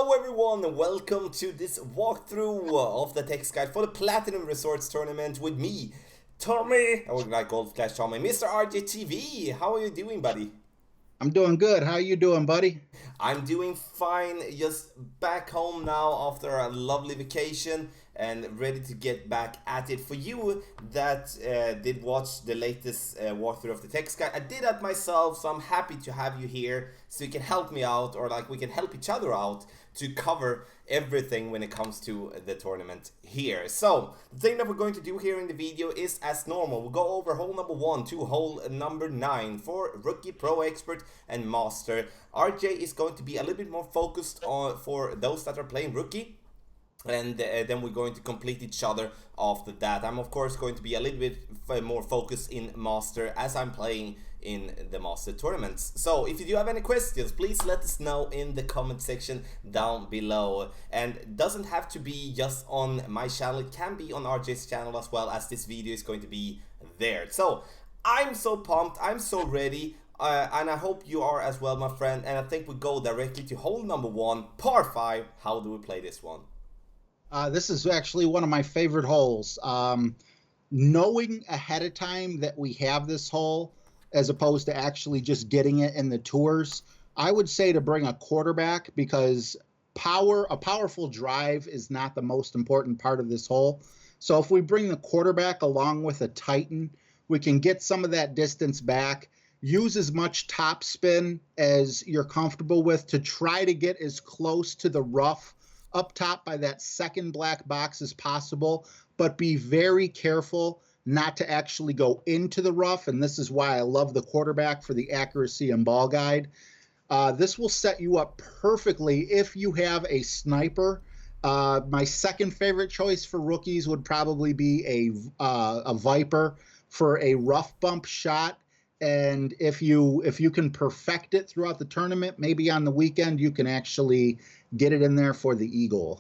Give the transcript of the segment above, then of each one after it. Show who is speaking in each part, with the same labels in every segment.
Speaker 1: Hello everyone and welcome to this walkthrough of the text guide for the Platinum Resorts tournament with me, Tommy, I would like Golf Clash Tommy, Mr. RJTV. How are you doing, buddy?
Speaker 2: I'm doing good. How you doing, buddy?
Speaker 1: I'm doing fine, just back home now after a lovely vacation and ready to get back at it. For you that did watch the latest walkthrough of the text guide, I did that myself, so I'm happy to have you here so you can help me out, or like we can help each other out to cover everything when it comes to the tournament here. So the thing that we're going to do here in the video is as normal. We'll go over hole number 1 to hole number 9 for rookie, pro, expert and master. RJ is going to be a little bit more focused on for those that are playing rookie, and then we're going to complete each other after that. I'm of course going to be a little bit more focused in master as I'm playing in the master tournaments. So if you do have any questions, please let us know in the comment section down below. And it doesn't have to be just on my channel, it can be on RJ's channel as well, as this video is going to be there. So I'm so pumped, I'm so ready. And I hope you are as well, my friend. And I think we go directly to hole number 1, par 5. How do we play this one?
Speaker 2: This is actually one of my favorite holes. Knowing ahead of time that we have this hole, as opposed to actually just getting it in the tours, I would say to bring a quarterback, because a powerful drive is not the most important part of this hole. So if we bring the quarterback along with a Titan, we can get some of that distance back. Use as much top spin as you're comfortable with to try to get as close to the rough up top by that second black box as possible, but be very careful not to actually go into the rough, and this is why I love the quarterback for the accuracy and ball guide. This will set you up perfectly if you have a sniper. My second favorite choice for rookies would probably be a Viper for a rough bump shot. And if you can perfect it throughout the tournament, maybe on the weekend you can actually get it in there for the eagle.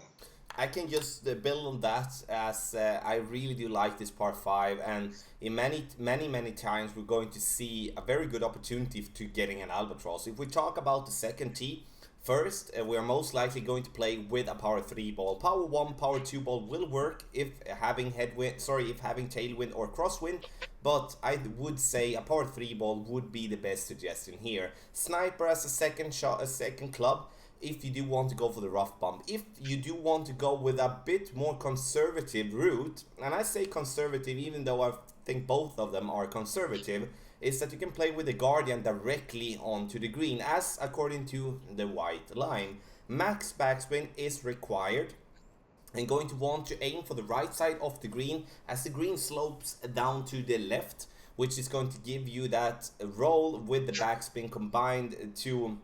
Speaker 1: I can just build on that, as I really do like this par 5, and in many times we're going to see a very good opportunity to getting an albatross. If we talk about the second tee first, we are most likely going to play with a power 3 ball. Power 1, power 2 ball will work if having tailwind or crosswind, but I would say a power 3 ball would be the best suggestion here. Sniper as a second shot, a second club, if you do want to go for the rough bump. If you do want to go with a bit more conservative route, and I say conservative even though I think both of them are conservative, is that you can play with the Guardian directly onto the green, as according to the white line. Max backspin is required, and going to want to aim for the right side of the green, as the green slopes down to the left, which is going to give you that roll with the backspin combined to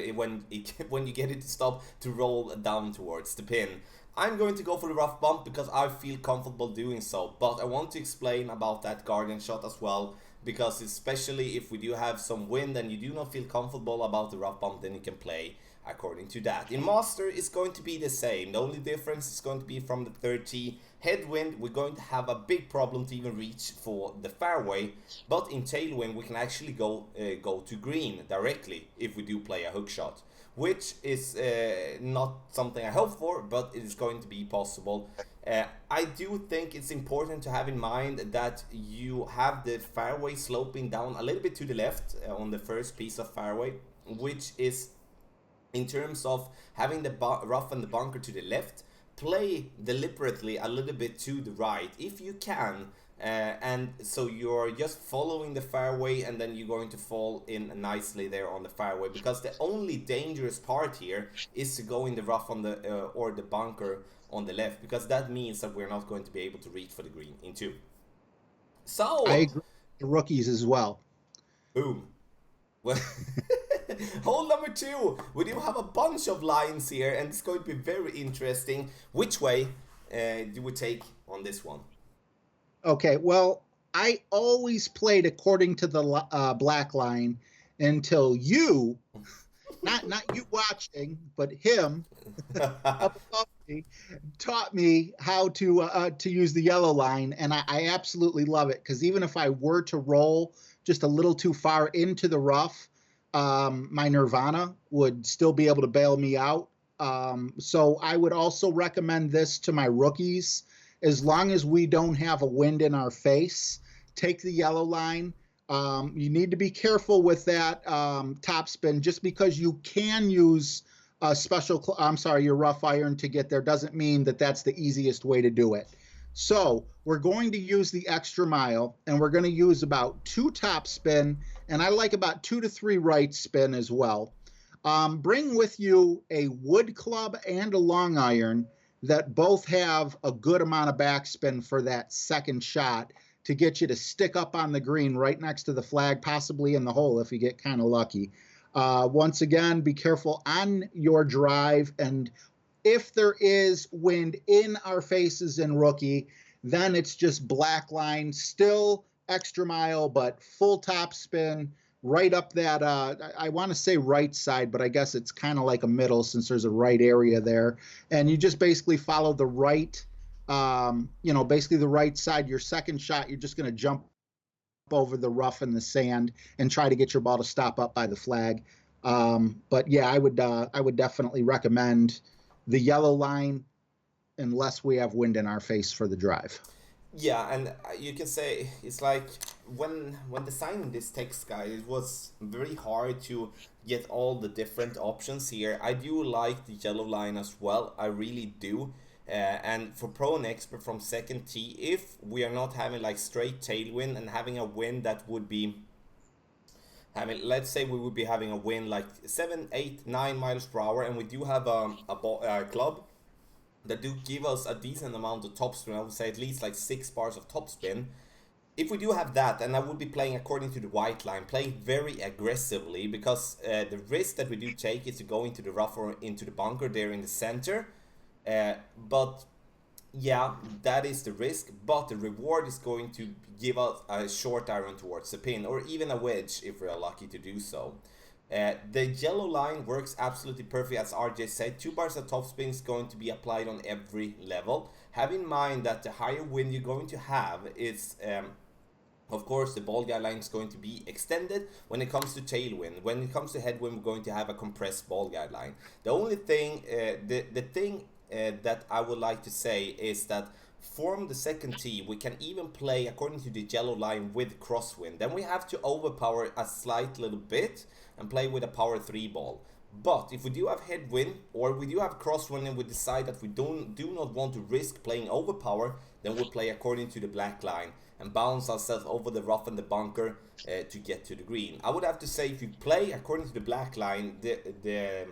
Speaker 1: when you get it to stop to roll down towards the pin. I'm going to go for the rough bump because I feel comfortable doing so, but I want to explain about that Guardian shot as well, because especially if we do have some wind and you do not feel comfortable about the rough bump, then you can play according to that. In Master, it's going to be the same. The only difference is going to be from the 3rd tee. Headwind, we're going to have a big problem to even reach for the fairway, but in tailwind we can actually go to green directly if we do play a hook shot, which is not something I hope for, but it is going to be possible. I do think it's important to have in mind that you have the fairway sloping down a little bit to the left on the first piece of fairway, which is, in terms of having the rough and the bunker to the left, play deliberately a little bit to the right if you can, and so you're just following the fairway, and then you're going to fall in nicely there on the fairway, because the only dangerous part here is to go in the rough on the or the bunker on the left, because that means that we're not going to be able to reach for the green in 2.
Speaker 2: I
Speaker 1: So
Speaker 2: agree with the rookies as well.
Speaker 1: boom. Well, hole number 2, we do have a bunch of lines here, and it's going to be very interesting. Which way do we take on this one?
Speaker 2: Okay, well, I always played according to the black line until you, not you watching, but him up above me, taught me how to use the yellow line, and I absolutely love it, because even if I were to roll just a little too far into the rough, my Nirvana would still be able to bail me out. So I would also recommend this to my rookies. As long as we don't have a wind in our face, take the yellow line. You need to be careful with that topspin. Just because you can use a special, your rough iron to get there doesn't mean that that's the easiest way to do it. So we're going to use the extra mile, and we're going to use about 2 top spin, and I like about 2 to 3 right spin as well. Bring with you a wood club and a long iron that both have a good amount of backspin for that second shot to get you to stick up on the green right next to the flag, possibly in the hole if you get kind of lucky. Once again, be careful on your drive, and if there is wind in our faces in rookie, then it's just black line, still extra mile, but full top spin right up that, I want to say right side, but I guess it's kind of like a middle since there's a right area there. And you just basically follow the right, basically the right side. Your second shot, you're just going to jump over the rough and the sand and try to get your ball to stop up by the flag. But yeah, I would definitely recommend the yellow line unless we have wind in our face for the drive.
Speaker 1: Yeah, and you can say it's like when designing this text guide, it was very hard to get all the different options here. I do like the yellow line as well. I really do. And for pro and expert from second tee, if we are not having like straight tailwind and having a wind that would be, I mean, let's say we would be having a wind like 7, 8, 9 miles per hour, and we do have a club that do give us a decent amount of topspin. I would say at least like 6 bars of topspin. If we do have that, and I would be playing according to the white line, playing very aggressively, because the risk that we do take is to go into the rough or into the bunker there in the center. But yeah, that is the risk, but the reward is going to give us a short iron towards the pin, or even a wedge if we are lucky to do so. The yellow line works absolutely perfect, as RJ said. 2 bars of topspin is going to be applied on every level. Have in mind that the higher wind you're going to have is, of course, the ball guideline is going to be extended. When it comes to tailwind, when it comes to headwind, we're going to have a compressed ball guideline. The only thing, the thing that I would like to say is that from the second tee, we can even play according to the yellow line with crosswind. Then we have to overpower a slight little bit and play with a power 3 ball. But if we do have headwind or we do have crosswind and we decide that we do not want to risk playing overpower, then we'll play according to the black line and bounce ourselves over the rough and the bunker to get to the green. I would have to say, if you play according to the black line, the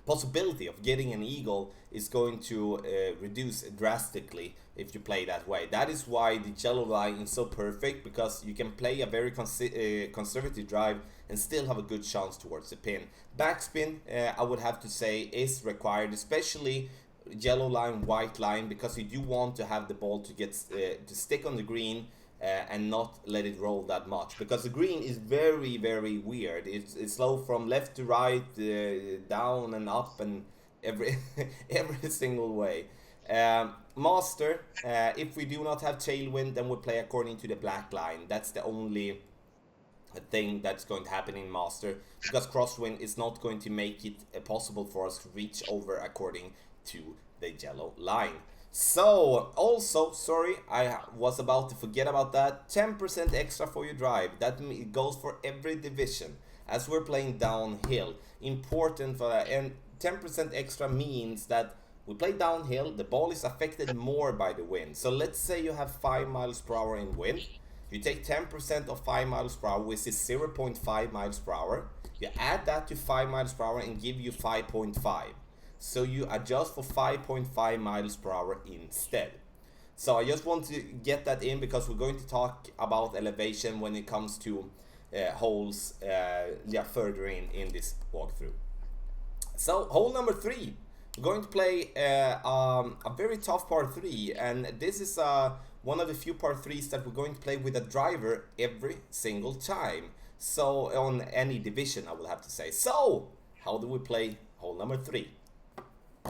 Speaker 1: possibility of getting an eagle is going to reduce drastically if you play that way. That is why the yellow line is so perfect, because you can play a very conservative drive and still have a good chance towards the pin. Backspin, I would have to say, is required, especially yellow line, white line, because you do want to have the ball to get to stick on the green and not let it roll that much, because the green is very, very weird. It's slow from left to right, down and up, and every every single way. Master, if we do not have tailwind, then we play according to the black line. That's the only thing that's going to happen in Master, because crosswind is not going to make it possible for us to reach over according to the yellow line. So, also, sorry, I was about to forget about that. 10% extra for your drive. That goes for every division, as we're playing downhill. Important for that. And 10% extra means that we play downhill, the ball is affected more by the wind. So let's say you have 5 miles per hour in wind. You take 10% of 5 miles per hour, which is 0.5 miles per hour. You add that to 5 miles per hour and give you 5.5. So you adjust for 5.5 miles per hour instead. So I just want to get that in, because we're going to talk about elevation when it comes to holes further in this walkthrough. So hole number 3, we're going to play a very tough par 3, and this is one of the few par 3s that we're going to play with a driver every single time. So on any division, I will have to say. So how do we play hole number 3?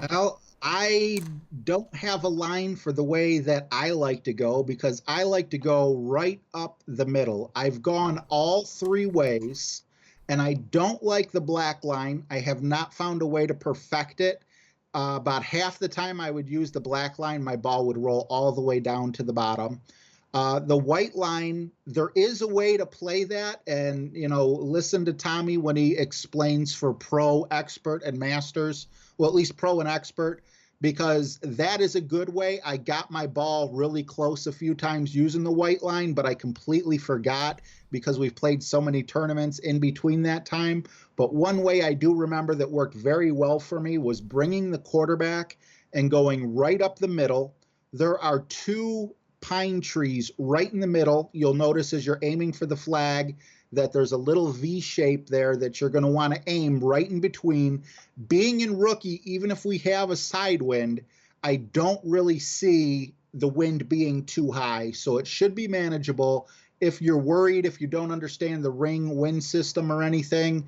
Speaker 2: Well, I don't have a line for the way that I like to go, because I like to go right up the middle. I've gone all 3 ways. and I don't like the black line. I have not found a way to perfect it. About half the time I would use the black line, my ball would roll all the way down to the bottom. The white line, there is a way to play that, and listen to Tommy when he explains for pro, expert, and masters. Well, at least pro and expert, because that is a good way. I got my ball really close a few times using the white line, but I completely forgot because we've played so many tournaments in between that time. But one way I do remember that worked very well for me was bringing the quarterback and going right up the middle. There are two pine trees right in the middle. You'll notice as you're aiming for the flag that there's a little V shape there that you're going to want to aim right in between. Being in rookie, even if we have a side wind, I don't really see the wind being too high, so it should be manageable. If you're worried, if you don't understand the ring wind system or anything,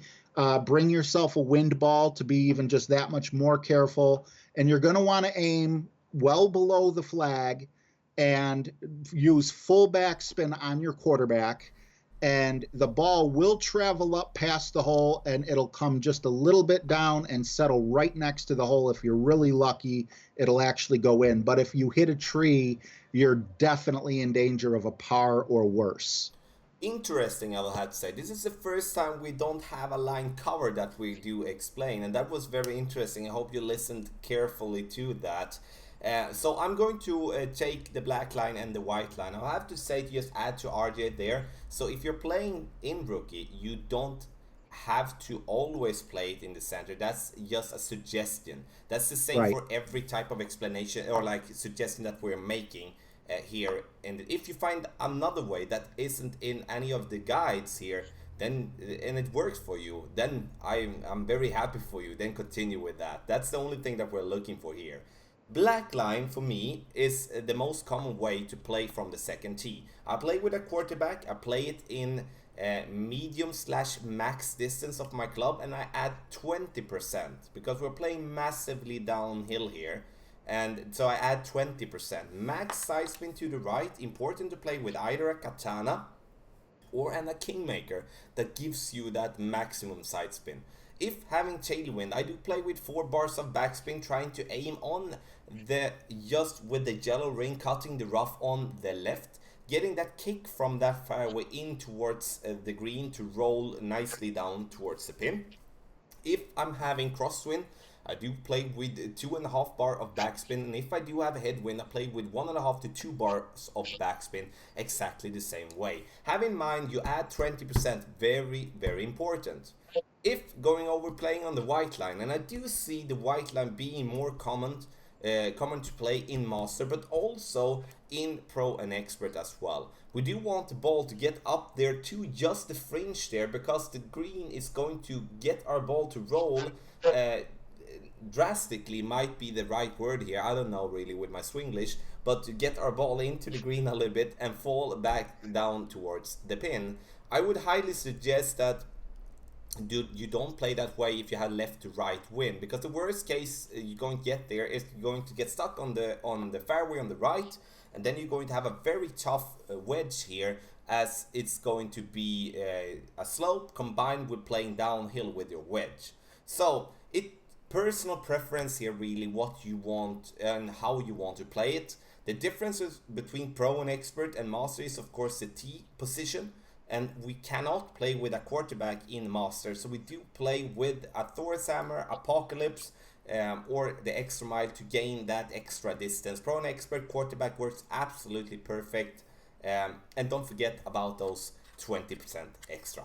Speaker 2: bring yourself a wind ball to be even just that much more careful. And you're going to want to aim well below the flag and use full backspin on your quarterback, and the ball will travel up past the hole and it'll come just a little bit down and settle right next to the hole. If you're really lucky, it'll actually go in. But if you hit a tree, you're definitely in danger of a par or worse.
Speaker 1: Interesting, I will have to say. This is the first time we don't have a line cover that we do explain, and that was very interesting. I hope you listened carefully to that. So I'm going to take the black line and the white line. I'll have to say to just add to RJ there. So if you're playing in rookie, you don't have to always play it in the center. That's just a suggestion. That's the same
Speaker 2: Right.
Speaker 1: for every type of explanation or like suggestion that we're making here. And if you find another way that isn't in any of the guides here, then and it works for you, then I'm very happy for you. Then continue with that. That's the only thing that we're looking for here. Black line for me is the most common way to play from the second tee. I play with a quarterback. I play it in medium slash max distance of my club, and I add 20% because we're playing massively downhill here. And so I add 20%. Max side spin to the right. Important to play with either a katana or a kingmaker that gives you that maximum side spin. If having tailwind, I do play with 4 bars of backspin, trying to aim on the just with the yellow ring, cutting the rough on the left, getting that kick from that fairway in towards the green to roll nicely down towards the pin. If I'm having crosswind, I do play with 2.5 bar of backspin, and if I do have a headwind, I play with 1.5 to 2 bars of backspin, exactly the same way. Have in mind you add 20%, very, very important. If going over playing on the white line, and I do see the white line being more common to play in master, but also in pro and expert as well. We do want the ball to get up there to just the fringe there, because the green is going to get our ball to roll drastically, might be the right word here, I don't know really with my Swinglish, but to get our ball into the green a little bit and fall back down towards the pin. I would highly suggest that you don't play that way if you have left to right wind, because the worst case you're going to get there is you're going to get stuck on the fairway on the right, and then you're going to have a very tough wedge here, as it's going to be a slope combined with playing downhill with your wedge. So it personal preference here, really, what you want and how you want to play it. The differences between pro and expert and master is of course the tee position, and we cannot play with a quarterback in master, so we do play with a Thor's Hammer, Apocalypse, or the extra mile to gain that extra distance. Pro and expert quarterback works absolutely perfect, and don't forget about those 20% extra.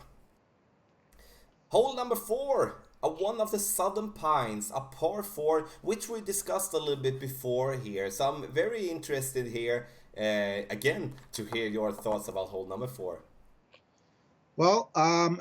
Speaker 1: Hole number 4, one of the Southern Pines, a par 4, which we discussed a little bit before here. So I'm very interested here, again, to hear your thoughts about hole number 4.
Speaker 2: Well,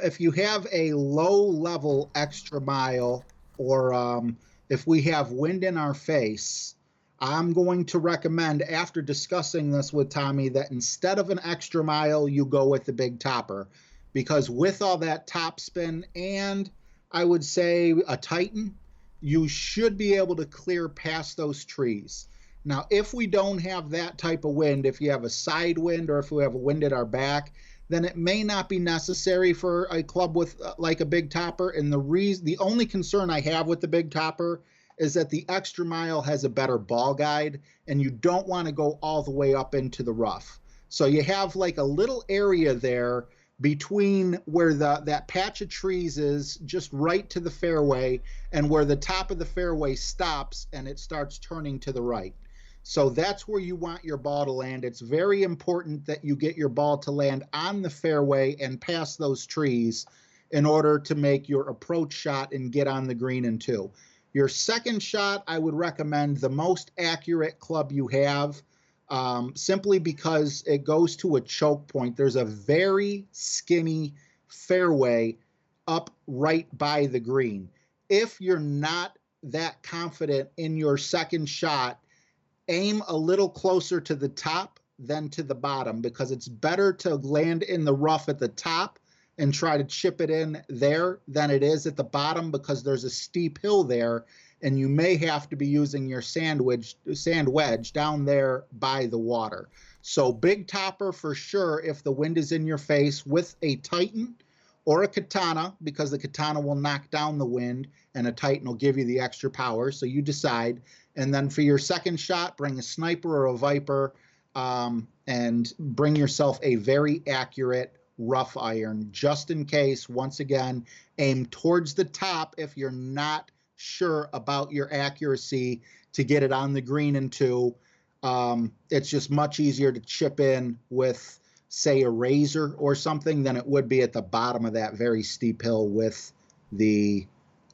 Speaker 2: if you have a low-level extra mile, or if we have wind in our face, I'm going to recommend, after discussing this with Tommy, that instead of an extra mile, you go with the big topper. Because with all that topspin and, I would say, a Titan, you should be able to clear past those trees. Now, if we don't have that type of wind, if you have a side wind or if we have a wind at our back, then it may not be necessary for a club with like a big topper. And the only concern I have with the big topper is that the extra mile has a better ball guide, and you don't want to go all the way up into the rough. So you have like a little area there between where that patch of trees is, just right to the fairway, and where the top of the fairway stops and it starts turning to the right. So that's where you want your ball to land. It's very important that you get your ball to land on the fairway and past those trees in order to make your approach shot and get on the green in two. Your second shot, I would recommend the most accurate club you have, simply because it goes to a choke point. There's a very skinny fairway up right by the green. If you're not that confident in your second shot, aim a little closer to the top than to the bottom, because it's better to land in the rough at the top and try to chip it in there than it is at the bottom, because there's a steep hill there and you may have to be using your sand wedge down there by the water. So big topper for sure if the wind is in your face, with a Titan or a Katana, because the Katana will knock down the wind and a Titan will give you the extra power. So you decide. And then for your second shot, bring a sniper or a Viper, and bring yourself a very accurate rough iron, just in case. Once again, aim towards the top if you're not sure about your accuracy to get it on the green in two. It's just much easier to chip in with, say, a razor or something than it would be at the bottom of that very steep hill with the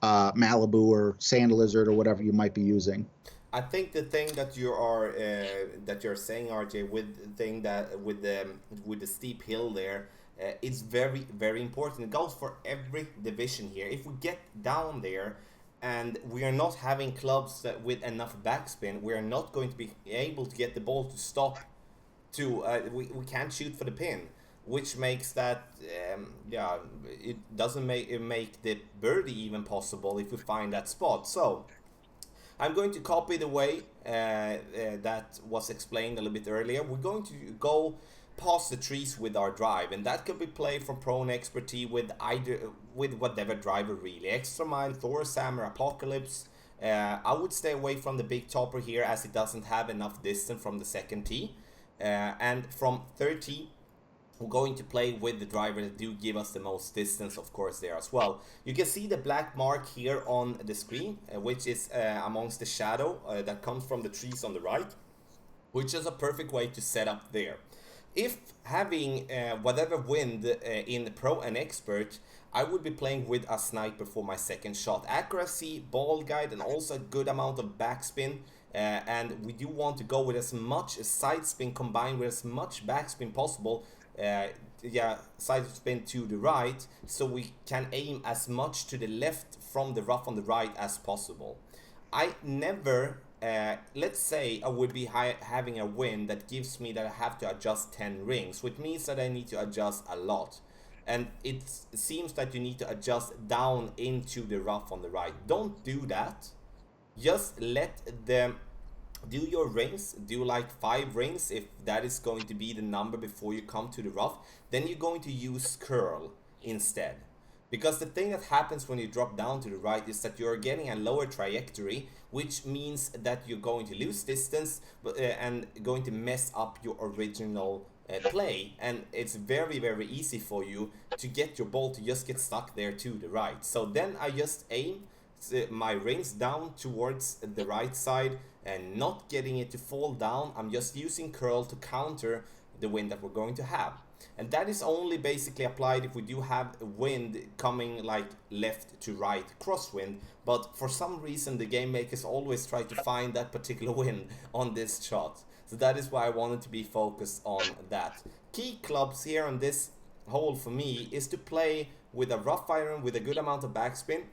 Speaker 2: Malibu or Sand Lizard or whatever you might be using.
Speaker 1: I think the thing that you're saying, RJ, with the thing that with the steep hill there, it's very very important. It goes for every division here. If we get down there and we are not having clubs that with enough backspin, we are not going to be able to get the ball to stop. We can't shoot for the pin, which makes that it doesn't make the birdie even possible if we find that spot. So I'm going to copy the way that was explained a little bit earlier. We're going to go past the trees with our drive, and that can be played from pro and expert tee with whatever driver really. Extra mile, Thor, Hammer, Apocalypse. I would stay away from the big topper here, as it doesn't have enough distance from the second tee. And from third tee, we're going to play with the driver that do give us the most distance, of course, there as well. You can see the black mark here on the screen, which is amongst the shadow that comes from the trees on the right, which is a perfect way to set up there. If having whatever wind in the pro and expert, I would be playing with a sniper for my second shot. Accuracy, ball guide, and also a good amount of backspin. And we do want to go with as much side spin combined with as much backspin possible. Side spin to the right, so we can aim as much to the left from the rough on the right as possible. I never, let's say I would be having a wind that gives me that I have to adjust 10 rings, which means that I need to adjust a lot. And it seems that you need to adjust down into the rough on the right. Don't do that. Just let them do your rings, do like 5 rings if that is going to be the number before you come to the rough. Then you're going to use curl instead, because the thing that happens when you drop down to the right is that you're getting a lower trajectory, which means that you're going to lose distance and going to mess up your original play, and it's very very easy for you to get your ball to just get stuck there to the right. So then I just aim my rings down towards the right side and not getting it to fall down. I'm just using curl to counter the wind that we're going to have, and that is only basically applied if we do have wind coming like left to right, crosswind. But for some reason the game makers always try to find that particular wind on this shot, so that is why I wanted to be focused on that. Key clubs here on this hole for me is to play with a rough iron with a good amount of backspin.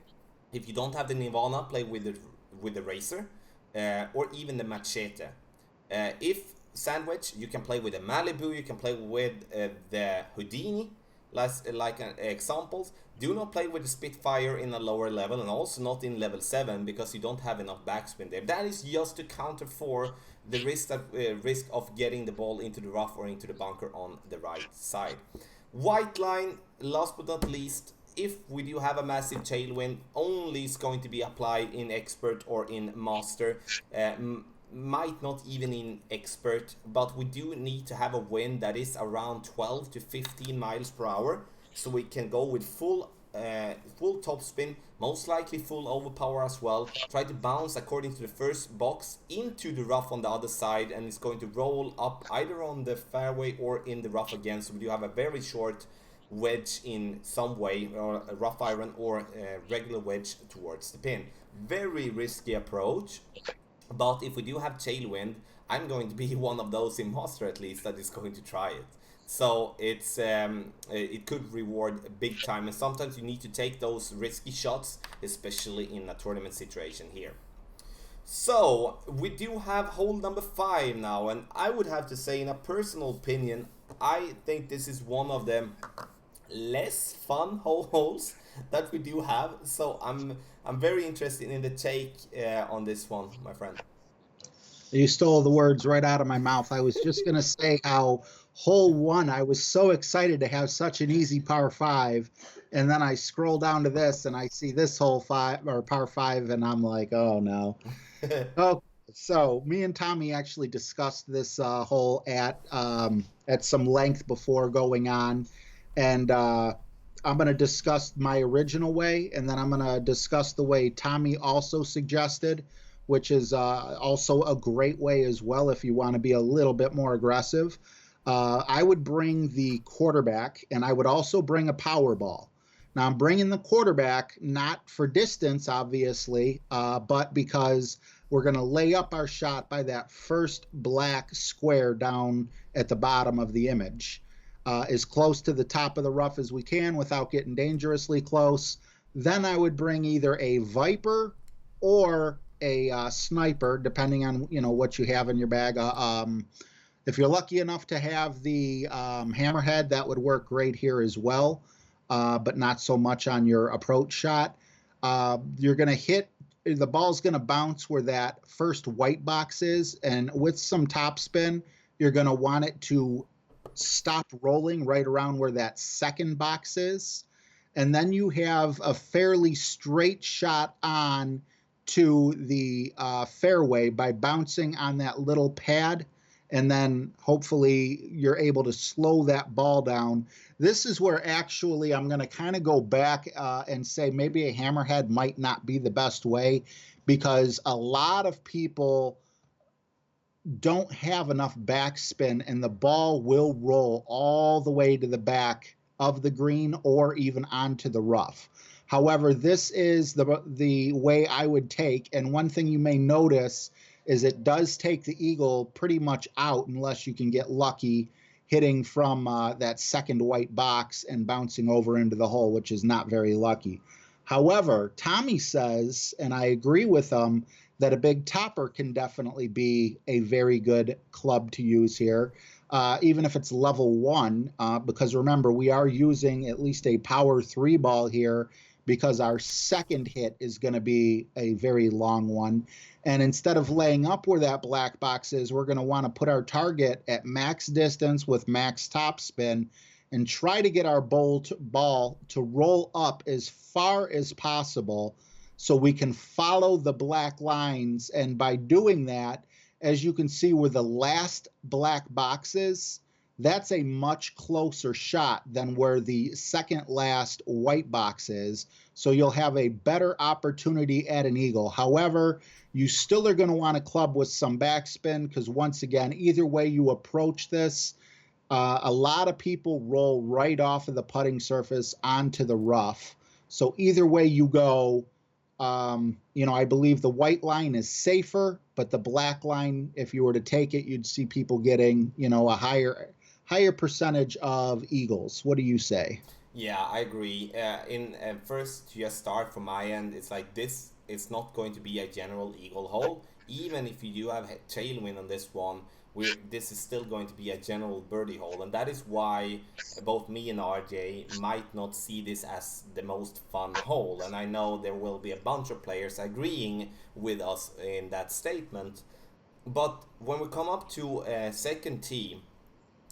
Speaker 1: If you don't have the Nirvana, play with the Razor or even the Machete. If Sandwich, you can play with the Malibu, you can play with the Houdini, like examples. Do not play with the Spitfire in a lower level, and also not in level 7, because you don't have enough backspin there. That is just to counter for the risk of getting the ball into the rough or into the bunker on the right side. White line, last but not least, if we do have a massive tailwind, only is going to be applied in expert or in master. Might not even in expert, but we do need to have a wind that is around 12 to 15 miles per hour, so we can go with full topspin, most likely full overpower as well. Try to bounce according to the first box into the rough on the other side, and it's going to roll up either on the fairway or in the rough again. So we do have a very short wedge in some way, or a rough iron or a regular wedge towards the pin. Very risky approach, but if we do have tailwind, I'm going to be one of those in master at least that is going to try it. So it could reward big time, and sometimes you need to take those risky shots, especially in a tournament situation here. So we do have hole number 5 now, and I would have to say, in a personal opinion, I think this is one of the less fun holes that we do have. So I'm very interested in the take on this one, my friend.
Speaker 2: You stole the words right out of my mouth. I was just going to say how hole 1, I was so excited to have such an easy par 5. And then I scroll down to this and I see this hole 5 or par 5, and I'm like, oh no. Oh, so me and Tommy actually discussed this hole at some length before going on, and I'm going to discuss my original way, and then I'm going to discuss the way Tommy also suggested, which is also a great way as well if you want to be a little bit more aggressive. I would bring the quarterback, and I would also bring a power ball. Now, I'm bringing the quarterback not for distance, obviously, but because we're going to lay up our shot by that first black square down at the bottom of the image, as close to the top of the rough as we can without getting dangerously close. Then I would bring either a Viper or a sniper, depending on what you have in your bag. If you're lucky enough to have the hammerhead, that would work great here as well, but not so much on your approach shot. You're going to hit, the ball's going to bounce where that first white box is, and with some topspin, you're going to want it to stop rolling right around where that second box is. And then you have a fairly straight shot on to the fairway by bouncing on that little pad, and then hopefully you're able to slow that ball down. This is where actually I'm going to kind of go back and say maybe a hammerhead might not be the best way, because a lot of people don't have enough backspin, and the ball will roll all the way to the back of the green or even onto the rough. However, this is the way I would take, and one thing you may notice is it does take the eagle pretty much out unless you can get lucky hitting from that second white box and bouncing over into the hole, which is not very lucky. However, Tommy says, and I agree with him, that a big topper can definitely be a very good club to use here, even if it's level 1, because remember, we are using at least a power 3 ball here, because our second hit is going to be a very long one. And instead of laying up where that black box is, we're going to want to put our target at max distance with max topspin and try to get our ball to roll up as far as possible so we can follow the black lines. And by doing that, as you can see where the last black box is, that's a much closer shot than where the second last white box is. So you'll have a better opportunity at an eagle. However, you still are going to want to club with some backspin, because once again, either way you approach this, a lot of people roll right off of the putting surface onto the rough. So either way you go, I believe the white line is safer, but the black line, if you were to take it, you'd see people getting, a higher percentage of eagles. What do you say?
Speaker 1: Yeah, I agree. In first, just start from my end. It's like this. It's not going to be a general eagle hole. Even if you do have tailwind on this one, this is still going to be a general birdie hole, and that is why both me and RJ might not see this as the most fun hole. And I know there will be a bunch of players agreeing with us in that statement. But when we come up to second tee,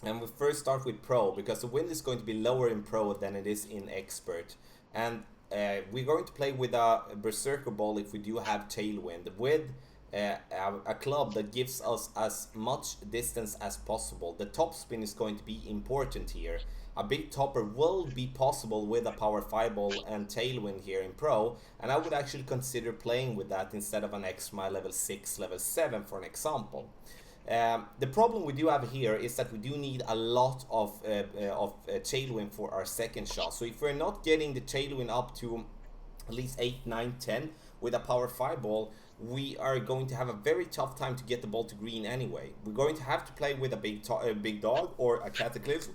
Speaker 1: And we first start with Pro because the wind is going to be lower in Pro than it is in Expert. And we're going to play with a Berserker Ball if we do have Tailwind, with a club that gives us as much distance as possible. The topspin is going to be important here. A big topper will be possible with a Power 5 Ball and Tailwind here in Pro, and I would actually consider playing with that instead of an extra level 6, level 7 for an example. The problem we do have here is that we do need a lot of tailwind for our second shot. So if we're not getting the tailwind up to at least 8, 9, 10 with a Power 5 Ball, we are going to have a very tough time to get the ball to green anyway. We're going to have to play with a big dog or a Cataclysm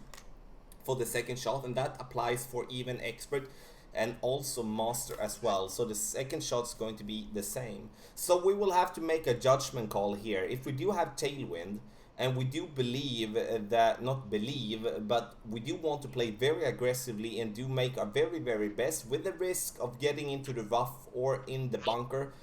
Speaker 1: for the second shot, and that applies for even Expert and also Master as well. So the second shot's going to be the same. So we will have to make a judgment call here. If we do have Tailwind, and we do believe that, not believe, but we do want to play very aggressively and do make our very, very best with the risk of getting into the rough or in the bunker,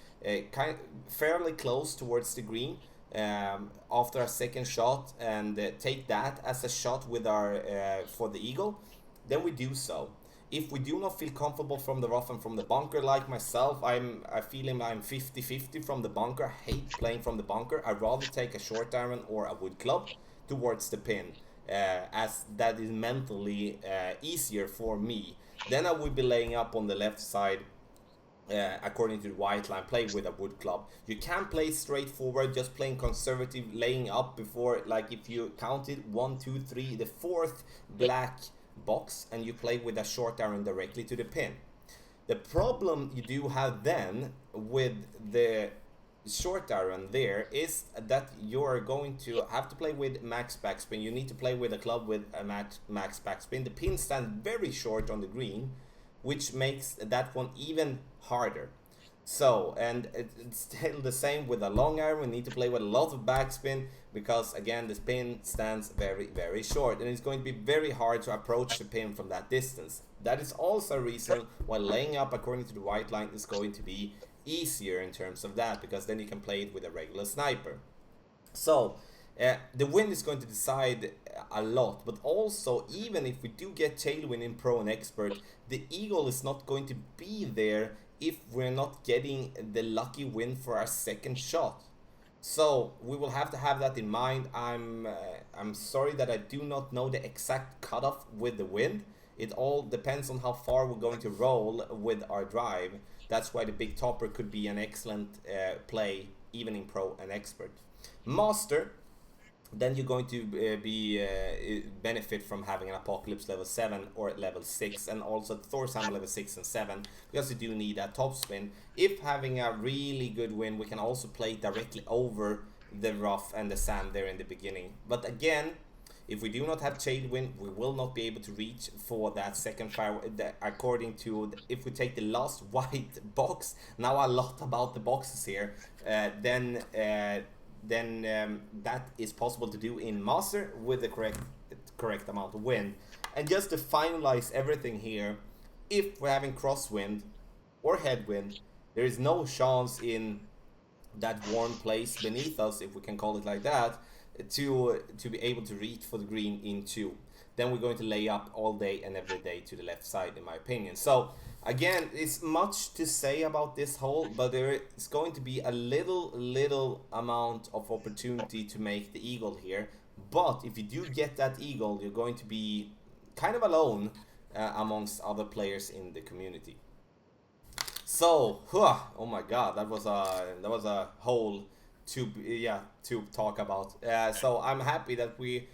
Speaker 1: fairly close towards the green, after a second shot, and take that as a shot with our for the eagle, then we do so. If we do not feel comfortable from the rough and from the bunker, like myself, I feel I'm 50-50 from the bunker. I hate playing from the bunker. I'd rather take a short iron or a wood club towards the pin, as that is mentally easier for me. Then I would be laying up on the left side, according to the white line, play with a wood club. You can play straightforward, just playing conservative, laying up before, like if you counted 1, 2, 3, the fourth black box, and you play with a short iron directly to the pin. The problem you do have then with the short iron there is that you are going to have to play with max backspin. You need to play with a club with a max backspin. The pin stands very short on the green, which makes that one even harder. So, and it's still the same with a long iron. We need to play with a lot of backspin because, again, the pin stands very, very short, and it's going to be very hard to approach the pin from that distance. That is also a reason why laying up according to the white line is going to be easier in terms of that, because then you can play it with a regular sniper. So, the wind is going to decide a lot, but also, even if we do get tailwind in Pro and Expert, the eagle is not going to be there if we're not getting the lucky win for our second shot. So we will have to have that in mind. I'm sorry that I do not know the exact cutoff with the wind. It all depends on how far we're going to roll with our drive. That's why the big topper could be an excellent play even in Pro and Expert. Master, then you're going to benefit from having an Apocalypse level 7 or level 6, and also Thor's Hammer level 6 and 7, because you do need that top spin. If having a really good win, we can also play directly over the rough and the sand there in the beginning. But again, if we do not have tailwind, we will not be able to reach for that second fire. According to, if we take the last white box, now a lot about the boxes here, then that is possible to do in Master with the correct amount of wind. And just to finalize everything here, if we're having crosswind or headwind, there is no chance in that warm place beneath us, if we can call it like that, to be able to reach for the green in 2. Then we're going to lay up all day and every day to the left side, in my opinion. So again, it's much to say about this hole, but there is going to be a little amount of opportunity to make the eagle here. But if you do get that eagle, you're going to be kind of alone amongst other players in the community. So, oh my god, that was a hole to talk about. So I'm happy that we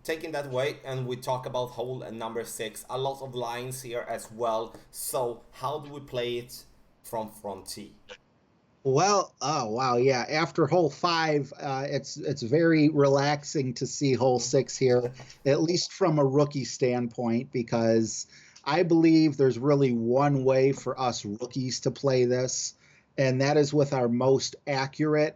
Speaker 1: taking that away, and we talk about hole number 6. A lot of lines here as well. So how do we play it from front tee?
Speaker 2: Well, oh wow, yeah. After hole 5, it's very relaxing to see hole 6 here, at least from a rookie standpoint, because I believe there's really one way for us rookies to play this, and that is with our most accurate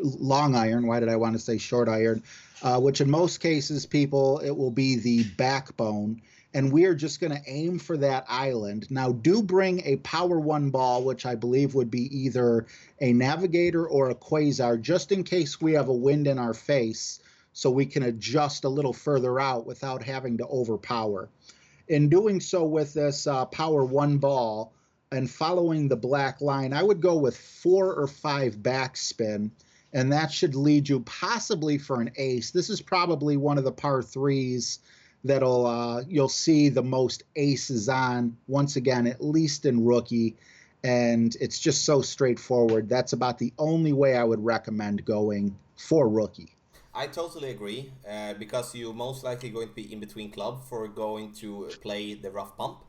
Speaker 2: long iron. Why did I want to say short iron? Which in most cases, people, it will be the backbone. and we are just going to aim for that island. Now, do bring a power one ball, which I believe would be either a navigator or a quasar, just in case we have a wind in our face, so we can adjust a little further out without having to overpower. In doing so with this power one ball and following the black line, I would go with 4 or 5 backspin, and that should lead you possibly for an ace. This is probably one of the par threes that'll you'll see the most aces on, once again, at least in rookie, and it's just so straightforward. That's about the only way I would recommend going for rookie.
Speaker 1: I totally agree, because you're most likely going to be in between club for going to play the rough bump,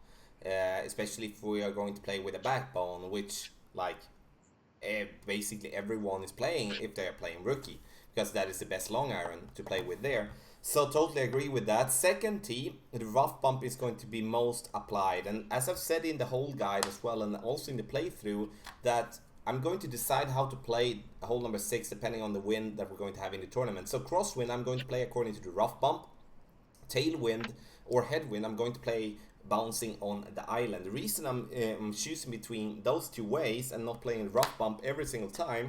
Speaker 1: especially if we are going to play with a backbone, which like basically everyone is playing if they are playing rookie, because that is the best long iron to play with there. So totally agree with that. Second tee, the rough bump is going to be most applied, and as I've said in the whole guide as well, and also in the playthrough, that I'm going to decide how to play hole number 6 depending on the wind that we're going to have in the tournament. So crosswind, I'm going to play according to the rough bump. Tailwind or headwind, I'm going to play bouncing on the island. The reason I'm choosing between those two ways and not playing rough bump every single time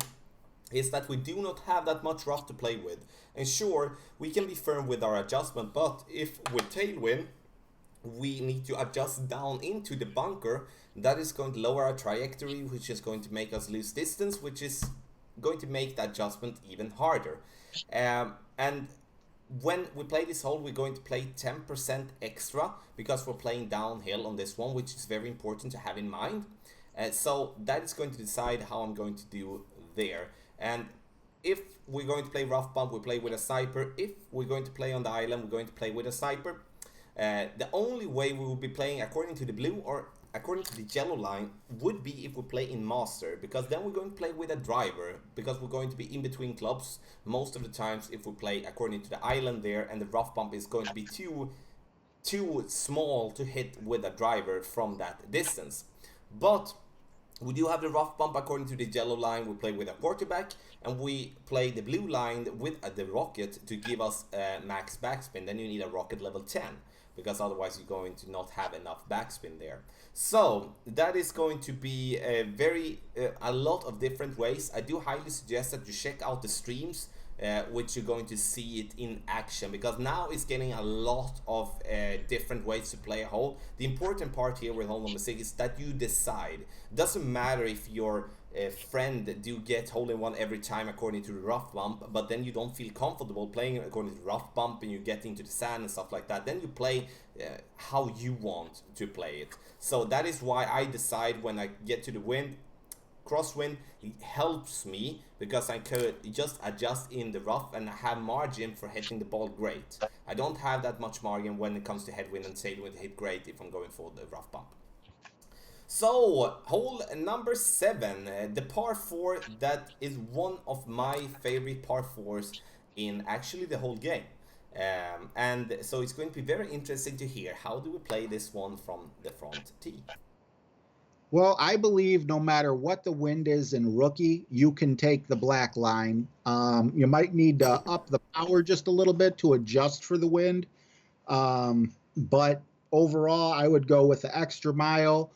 Speaker 1: is that we do not have that much rough to play with. And sure, we can be firm with our adjustment, but if with tailwind, we need to adjust down into the bunker, that is going to lower our trajectory, which is going to make us lose distance, which is going to make the adjustment even harder. And when we play this hole, we're going to play 10% extra because we're playing downhill on this one, which is very important to have in mind. So that is going to decide how I'm going to do there. And if we're going to play rough bump, we play with a sniper. If we're going to play on the island, we're going to play with a sniper. The only way we will be playing according to the blue or according to the yellow line would be if we play in master, because then we're going to play with a driver, because we're going to be in between clubs most of the times if we play according to the island there, and the rough bump is going to be too small to hit with a driver from that distance. But we do have the rough bump according to the yellow line. We play with a quarterback, and we play the blue line with the rocket to give us max backspin. Then you need a rocket level 10, because otherwise you're going to not have enough backspin there. So that is going to be a lot of different ways. I do highly suggest that you check out the streams, which you're going to see it in action, because now it's getting a lot of different ways to play a hole. The important part here with hole number 6 is that you decide. Doesn't matter if your friend do get hole in one every time according to the rough bump, but then you don't feel comfortable playing according to the rough bump and you get into the sand and stuff like that. Then you play how you want to play it. So that is why I decide when I get to the wind. Crosswind, it helps me because I could just adjust in the rough and have margin for hitting the ball great. I don't have that much margin when it comes to headwind and tailwind to hit great if I'm going for the rough bump. So, hole number 7, the par 4, that is one of my favorite par 4s in actually the whole game. And so it's going to be very interesting to hear how do we play this one from the front tee.
Speaker 2: Well, I believe no matter what the wind is in rookie, you can take the black line. You might need to up the power just a little bit to adjust for the wind. But overall, I would go with the extra mile.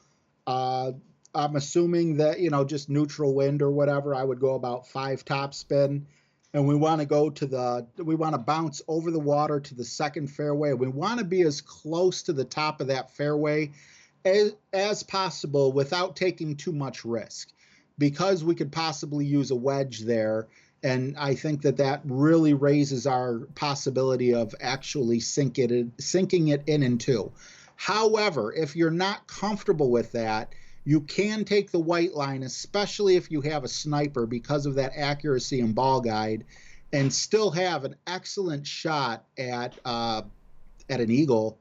Speaker 2: I'm assuming that, just neutral wind or whatever, I would go about 5 topspin. And we want to bounce over the water to the second fairway. We want to be as close to the top of that fairway as possible without taking too much risk, because we could possibly use a wedge there. And I think that really raises our possibility of actually sinking it in and two. However, if you're not comfortable with that, you can take the white line, especially if you have a sniper, because of that accuracy and ball guide, and still have an excellent shot at an eagle.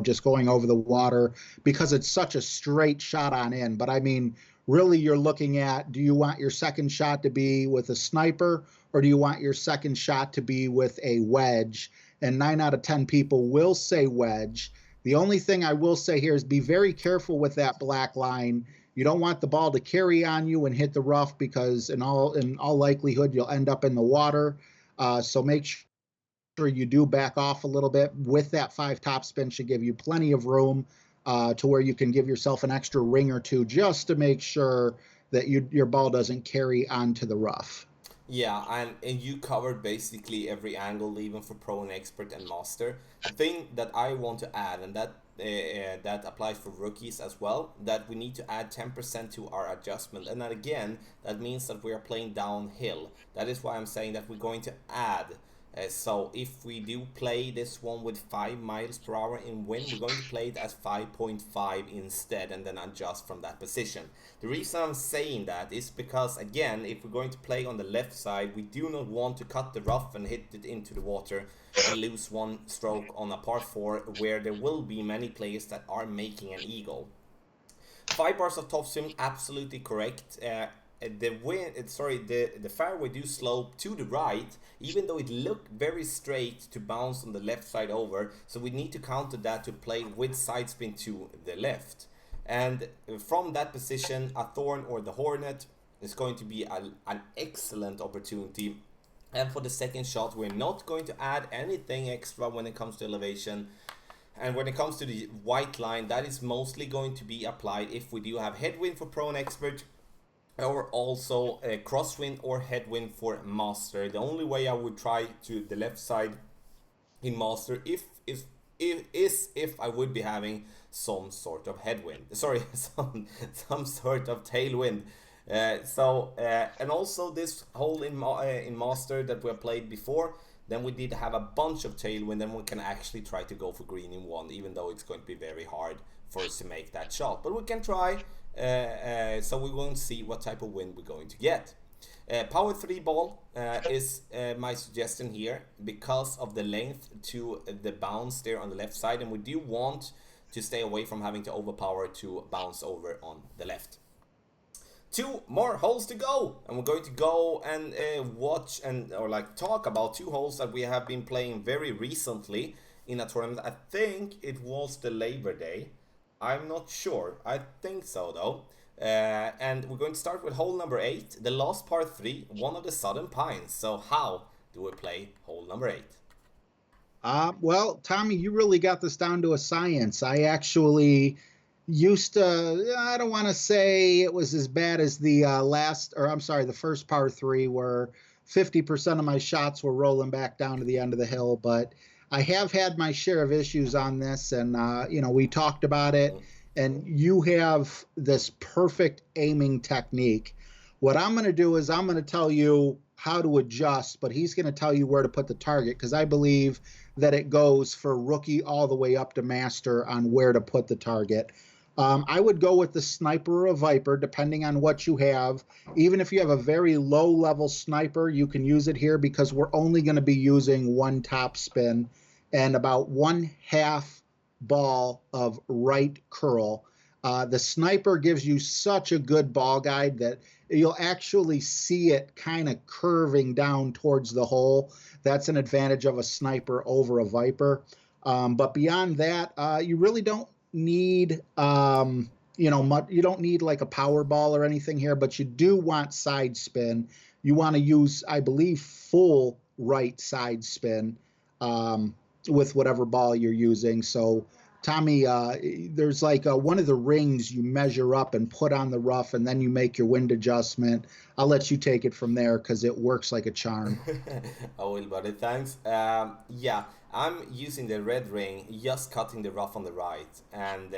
Speaker 2: Just going over the water, because it's such a straight shot on in. But I mean, really, you're looking at, do you want your second shot to be with a sniper, or do you want your second shot to be with a wedge? And 9 out of 10 people will say wedge. The only thing I will say here is be very careful with that black line. You don't want the ball to carry on you and hit the rough, because in all likelihood you'll end up in the water. So make sure you do back off a little bit. With that 5 topspin should give you plenty of room to where you can give yourself an extra ring or two just to make sure that your ball doesn't carry onto the rough.
Speaker 1: Yeah, and you covered basically every angle, even for pro and expert and master. The thing that I want to add, and that applies for rookies as well, that we need to add 10% to our adjustment. And then again, that means that we are playing downhill. That is why I'm saying that we're going to add. So if we do play this one with 5 miles per hour in wind, we're going to play it as 5.5 instead, and then adjust from that position. The reason I'm saying that is because, again, if we're going to play on the left side, we do not want to cut the rough and hit it into the water and lose 1 stroke on a par 4, where there will be many players that are making an eagle. 5 bars of topspin, absolutely correct. The fairway do slope to the right, even though it looked very straight to bounce on the left side over. So we need to counter that to play with side spin to the left. And from that position, a thorn or the hornet is going to be an excellent opportunity. And for the second shot, we're not going to add anything extra when it comes to elevation. And when it comes to the white line, that is mostly going to be applied if we do have headwind for pro and expert, or also a crosswind or headwind for master. The only way I would try to the left side in master if I would be having some sort of headwind. Sorry, some sort of tailwind. And also this hole in master that we have played before, then we did have a bunch of tailwind, and we can actually try to go for green in 1, even though it's going to be very hard for us to make that shot. But we can try. So we won't see what type of wind we're going to get. Power 3 ball is my suggestion here because of the length to the bounce there on the left side, and we do want to stay away from having to overpower to bounce over on the left. 2 more holes to go, and we're going to go and watch or talk about 2 holes that we have been playing very recently in a tournament. I think it was the Labor Day. I'm not sure. I think so though. And we're going to start with hole number 8, the last par 3, one of the Southern Pines. So how do we play hole number 8?
Speaker 2: Well, Tommy, you really got this down to a science. I actually used to, I don't want to say it was as bad as the the first par 3, where 50% of my shots were rolling back down to the end of the hill, but I have had my share of issues on this, and we talked about it, and you have this perfect aiming technique. What I'm going to do is I'm going to tell you how to adjust, but he's going to tell you where to put the target, because I believe that it goes for rookie all the way up to master on where to put the target. I would go with the sniper or a viper, depending on what you have. Even if you have a very low-level sniper, you can use it here, because we're only going to be using 1 top spin and about 1/2 ball of right curl. The sniper gives you such a good ball guide that you'll actually see it kind of curving down towards the hole. That's an advantage of a sniper over a viper. But beyond that, you really don't need you don't need like a power ball or anything here, but you do want side spin. You want to use, I believe, full right side spin with whatever ball you're using. So Tommy, there's one of the rings you measure up and put on the rough, and then you make your wind adjustment. I'll let you take it from there because it works like a charm.
Speaker 1: I will, buddy. Thanks. Yeah, I'm using the red ring, just cutting the rough on the right. And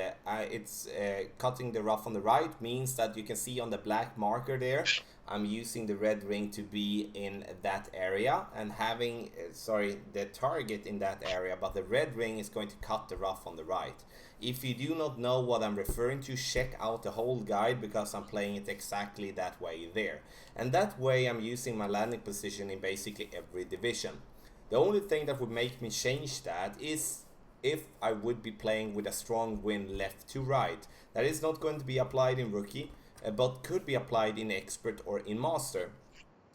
Speaker 1: it's cutting the rough on the right means that you can see on the black marker there, I'm using the red ring to be in that area and having, the target in that area, but the red ring is going to cut the rough on the right. If you do not know what I'm referring to, check out the whole guide, because I'm playing it exactly that way there. And that way I'm using my landing position in basically every division. The only thing that would make me change that is if I would be playing with a strong wind left to right. That is not going to be applied in rookie, but could be applied in expert or in master.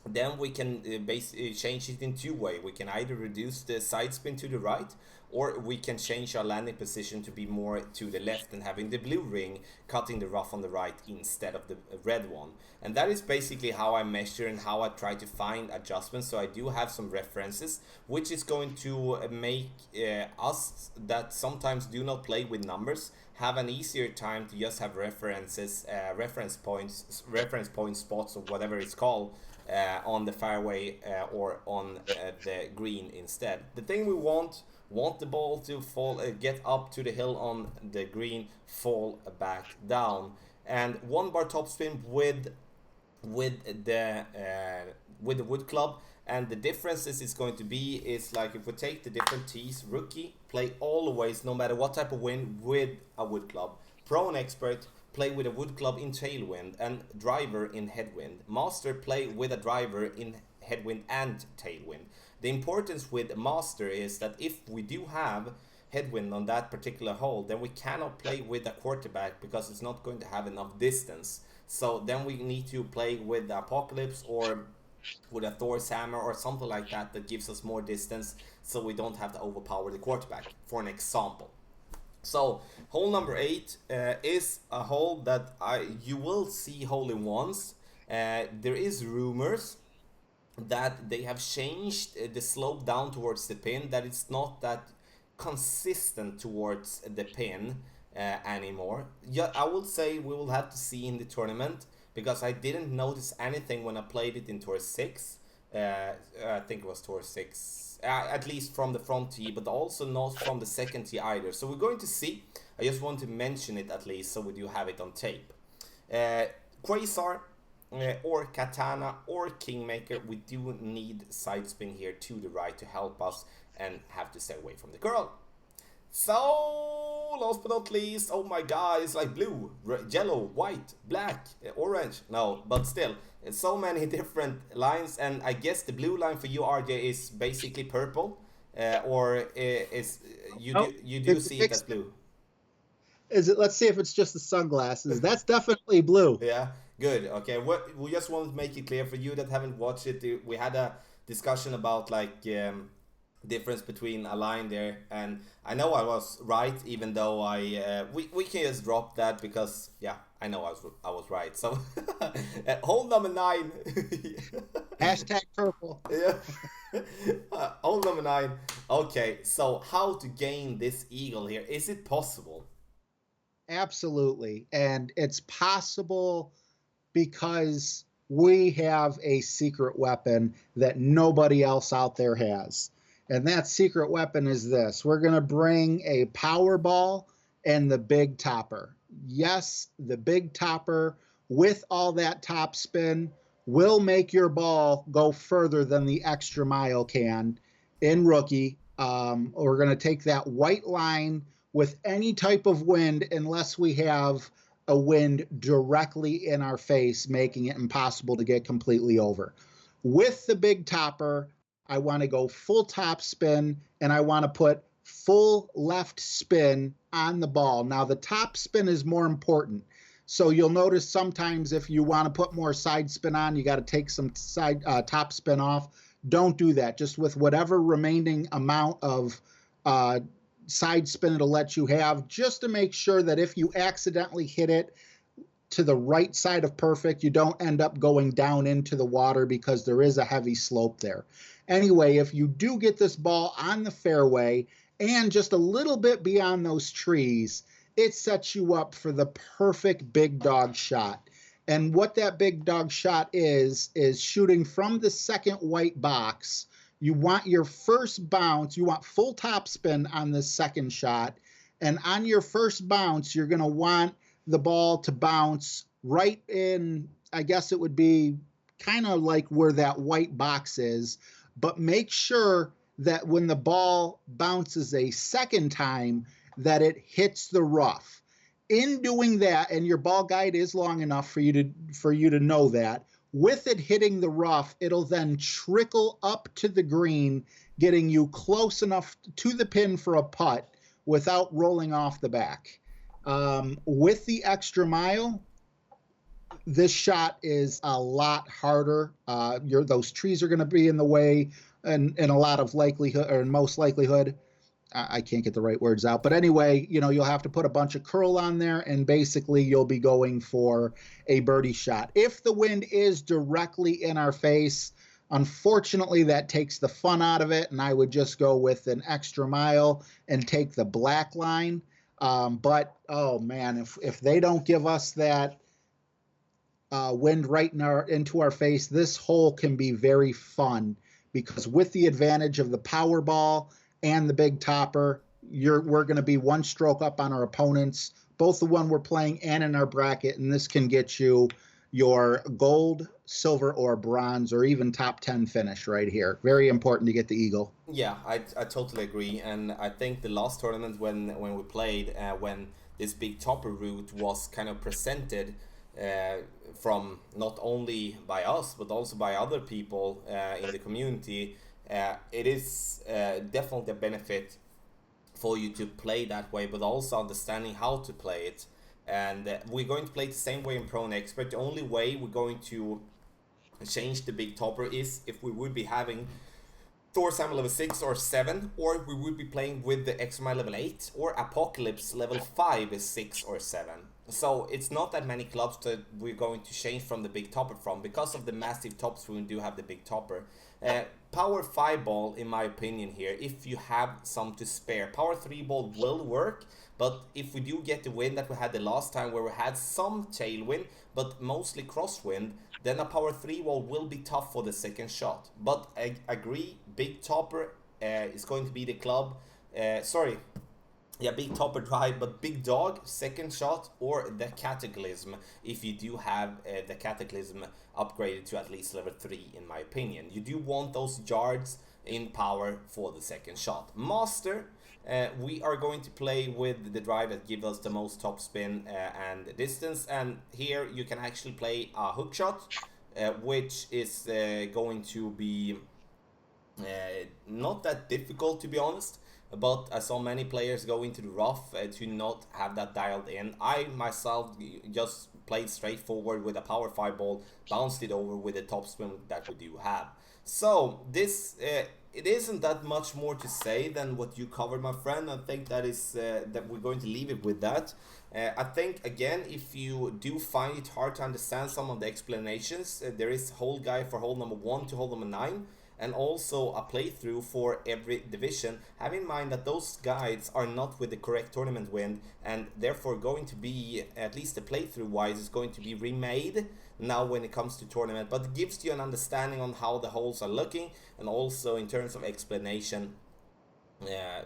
Speaker 1: then we can change it in two ways. We can either reduce the side spin to the right, or we can change our landing position to be more to the left and having the blue ring cutting the rough on the right instead of the red one. And that is basically how I measure and how I try to find adjustments. So I do have some references, which is going to make us that sometimes do not play with numbers have an easier time to just have references, reference point spots, or whatever it's called, on the fairway or on the green instead. The thing we want the ball to fall, get up to the hill on the green, fall back down, and one bar topspin with the wood club. And the differences is going to be is like if we take the different tees, rookie play always no matter what type of wind with a wood club. Pro and expert play with a wood club in tailwind and driver in headwind. Master play with a driver in headwind and tailwind. The importance with master is that if we do have headwind on that particular hole, then we cannot play with a quarterback because it's not going to have enough distance. So then we need to play with the apocalypse or with a Thor's hammer or something like that that gives us more distance, so we don't have to overpower the quarterback, for an example. So hole number 8 is a hole that you will see hole-in-ones. There is rumors that they have changed the slope down towards the pin, that it's not that consistent towards the pin anymore. Yeah, I would say we will have to see in the tournament, because I didn't notice anything when I played it in Tour 6. I think it was Tour 6, at least from the front tee, but also not from the second tee either. So we're going to see. I just want to mention it at least so we do have it on tape. Quasar or Katana or Kingmaker, we do need side spin here to the right to help us and have to stay away from the curl. So, last but not least, oh my god, it's like blue, yellow, white, black, orange. No, but still, it's so many different lines, and I guess the blue line for you, RJ, is basically purple, or is you do see it as blue?
Speaker 2: Is it? Let's see if it's just the sunglasses. That's definitely blue.
Speaker 1: Yeah, good. Okay, we just want to make it clear for you that haven't watched it. We had a discussion about like difference between a line there, and I know I was right, even though we can just drop that because yeah, I know I was right. So hole number 9.
Speaker 2: Hashtag purple.
Speaker 1: Yeah. Hole number 9. Okay, so how to gain this eagle here? Is it possible?
Speaker 2: Absolutely. And it's possible because we have a secret weapon that nobody else out there has. And that secret weapon is this. We're going to bring a Powerball and the Big Topper. Yes, the Big Topper with all that top spin will make your ball go further than the Extra Mile can in rookie. We're going to take that white line with any type of wind, unless we have a wind directly in our face, making it impossible to get completely over. With the Big Topper, I want to go full top spin, and I want to put full left spin on the ball. Now, the top spin is more important. So you'll notice sometimes if you want to put more side spin on, you got to take some top spin off. Don't do that. Just with whatever remaining amount of side spin it'll let you have, just to make sure that if you accidentally hit it to the right side of perfect, you don't end up going down into the water because there is a heavy slope there. Anyway, if you do get this ball on the fairway and just a little bit beyond those trees, it sets you up for the perfect big dog shot. And what that big dog shot is shooting from the second white box. You want your first bounce, you want full top spin on this second shot. And on your first bounce, you're going to want the ball to bounce right in, I guess it would be kind of like where that white box is. But make sure that when the ball bounces a second time, that it hits the rough. In doing that, and your ball guide is long enough for you to know that, with it hitting the rough, it'll then trickle up to the green, getting you close enough to the pin for a putt without rolling off the back. With the Extra Mile, this shot is a lot harder. Those trees are going to be in the way, and in a lot of likelihood, or in most likelihood, I can't get the right words out. But anyway, you'll have to put a bunch of curl on there, and basically you'll be going for a birdie shot. If the wind is directly in our face, unfortunately, that takes the fun out of it, and I would just go with an extra mile and take the black line. But oh man, if they don't give us that wind right into our face, this hole can be very fun, because with the advantage of the power ball and the big topper, we're going to be one stroke up on our opponents, both the one we're playing and in our bracket, and this can get you your gold, silver, or bronze, or even top 10 finish right here. Very important to get the eagle.
Speaker 1: Yeah, I totally agree, and I think the last tournament when we played, when this big topper route was kind of presented from not only by us but also by other people in the community, it is definitely a benefit for you to play that way, but also understanding how to play it. And we're going to play the same way in Pro and Expert. The only way we're going to change the big topper is if we would be having Thor Simon level 6 or 7, or we would be playing with the Extra level 8, or Apocalypse level 5 is 6 or 7. So it's not that many clubs that we're going to change from the big topper from, because of the massive tops we do have the big topper. Power 5 ball, in my opinion here, if you have some to spare. Power 3 ball will work, but if we do get the wind that we had the last time, where we had some tailwind, but mostly crosswind, then a power 3 ball will be tough for the second shot. But I agree, big topper is going to be the club. Big topper drive, but big dog, second shot, or the Cataclysm, if you do have the Cataclysm upgraded to at least level 3, in my opinion. You do want those yards in power for the second shot. Master, we are going to play with the drive that gives us the most top spin and distance, and here you can actually play a hook shot, which is going to be not that difficult, to be honest. But I saw many players go into the rough to not have that dialed in. I myself just played straightforward with a power 5 ball, bounced it over with the top spin that we do have. So this it isn't that much more to say than what you covered, my friend. I think that is that we're going to leave it with that. I think, again, if you do find it hard to understand some of the explanations, there is hole guide for hole number 1 to hole number 9. And also a playthrough for every division. Have in mind that those guides are not with the correct tournament wind, and therefore going to be, at least the playthrough wise, is going to be remade now when it comes to tournament. But it gives you an understanding on how the holes are looking, and also in terms of explanation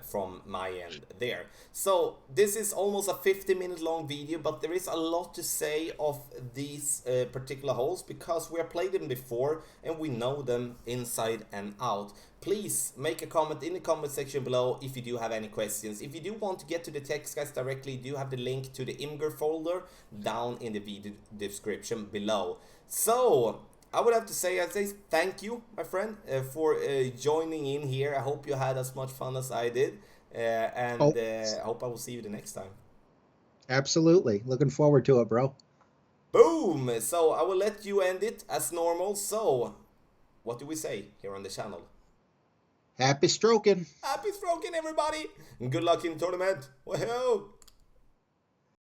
Speaker 1: from my end there. So this is almost a 50-minute long video, but there is a lot to say of these particular holes, because we have played them before and we know them inside and out. Please make a comment in the comment section below if you do have any questions. If you do want to get to the Textguides directly, you do have the link to the Imgur folder down in the video description below. So I would have to say, I'd say thank you, my friend, for joining in here. I hope you had as much fun as I did, and I hope I will see you the next time.
Speaker 2: Absolutely. Looking forward to it, bro.
Speaker 1: Boom! So I will let you end it as normal. So, what do we say here on the channel?
Speaker 2: Happy stroking.
Speaker 1: Happy stroking, everybody! And good luck in the tournament. Woohoo!